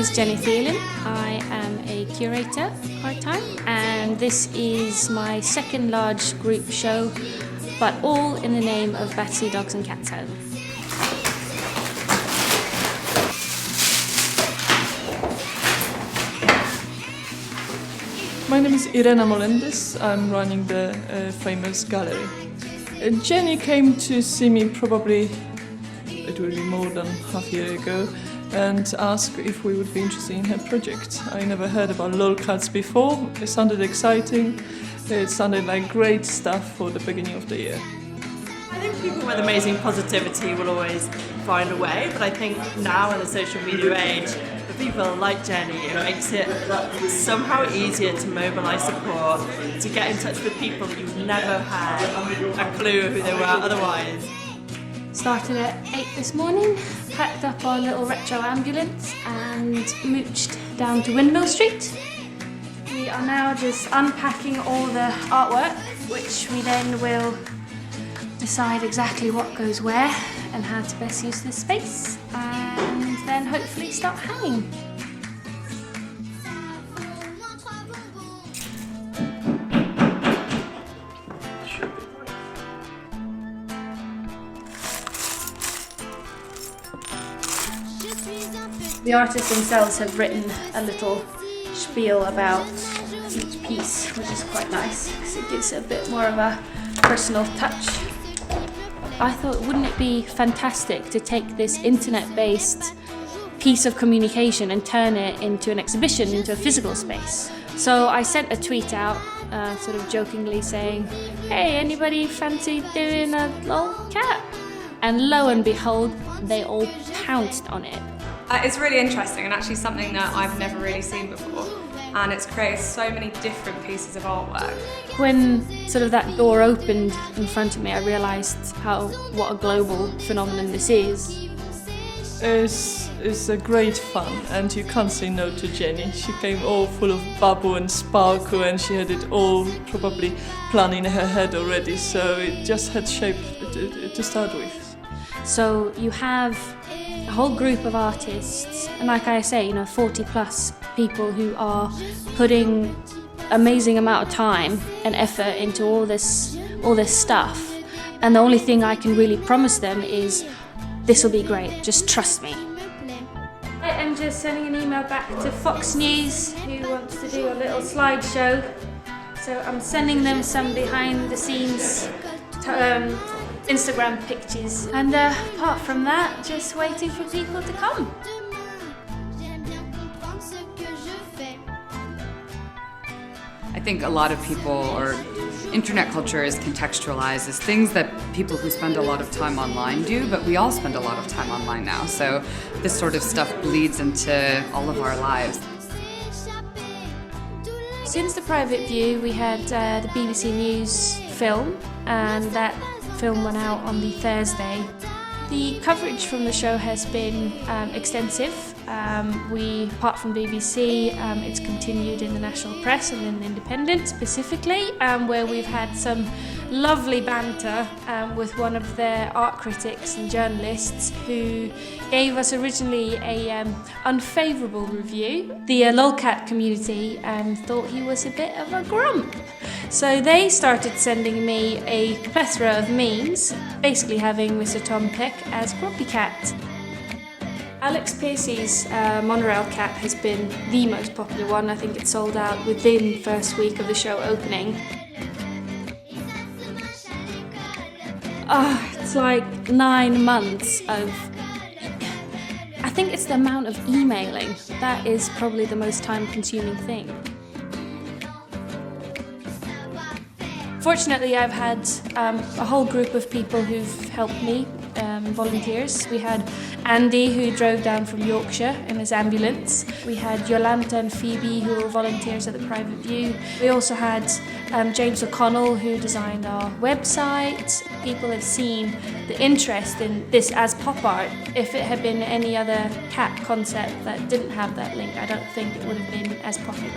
is Jenny Theolin. I am a curator part-time, and this is my second large group show, but all in the name of Battersea Dogs and Cats Home. My name is Irena Molendis. I'm running the famous gallery. Jenny came to see me probably, it will be more than half a year ago, and asked if we would be interested in her project. I never heard about LOLCats before. It sounded exciting. It sounded like great stuff for the beginning of the year. I think people with amazing positivity will always find a way, but I think now in the social media age, for people like Jenny, it makes it somehow easier to mobilise support, to get in touch with people that you've never had a clue who they were otherwise. Started at 8 this morning, packed up our little retro ambulance and mooched down to Windmill Street. We are now just unpacking all the artwork, which we then will decide exactly what goes where and how to best use this space, and then hopefully start hanging. The artists themselves have written a little spiel about each piece, which is quite nice because it gives it a bit more of a personal touch. I thought, wouldn't it be fantastic to take this internet-based piece of communication and turn it into an exhibition, into a physical space? So I sent a tweet out, sort of jokingly saying, "Hey, anybody fancy doing a LOLCat?" And lo and behold, they all pounced on it. It's really interesting and actually something that I've never really seen before, and it's created so many different pieces of artwork. When sort of that door opened in front of me, I realised what a global phenomenon this is. It's a great fun, and you can't say no to Jenny. She came all full of bubble and sparkle, and she had it all probably planned in her head already, so it just had shape to start with. So you have a whole group of artists, and like I say, 40 plus people who are putting amazing amount of time and effort into all this stuff, and the only thing I can really promise them is this will be great, just trust me. I am just sending an email back to Fox News, who wants to do a little slideshow, so I'm sending them some behind the scenes Instagram pictures, and apart from that, just waiting for people to come. I think a lot of people, or internet culture is contextualized as things that people who spend a lot of time online do, but we all spend a lot of time online now, so this sort of stuff bleeds into all of our lives. Since the private view, we had the BBC News film, and that film went out on the Thursday. The coverage from the show has been extensive. Apart from BBC, it's continued in the national press and in the Independent specifically, where we've had some lovely banter with one of their art critics and journalists who gave us originally a unfavourable review. The LOLCat community thought he was a bit of a grump. So they started sending me a plethora of memes, basically having Mr. Tom Peck as Grumpy Cat. Alex Piercy's monorail cat has been the most popular one. I think it sold out within the first week of the show opening. It's like 9 months of... I think it's the amount of emailing. That is probably the most time-consuming thing. Fortunately, I've had a whole group of people who've helped me, volunteers. We had Andy, who drove down from Yorkshire in his ambulance. We had Jolanta and Phoebe, who were volunteers at the Private View. We also had James Oconnell, who designed our website. People have seen the interest in this as pop art. If it had been any other cat concept that didn't have that link, I don't think it would have been as popular.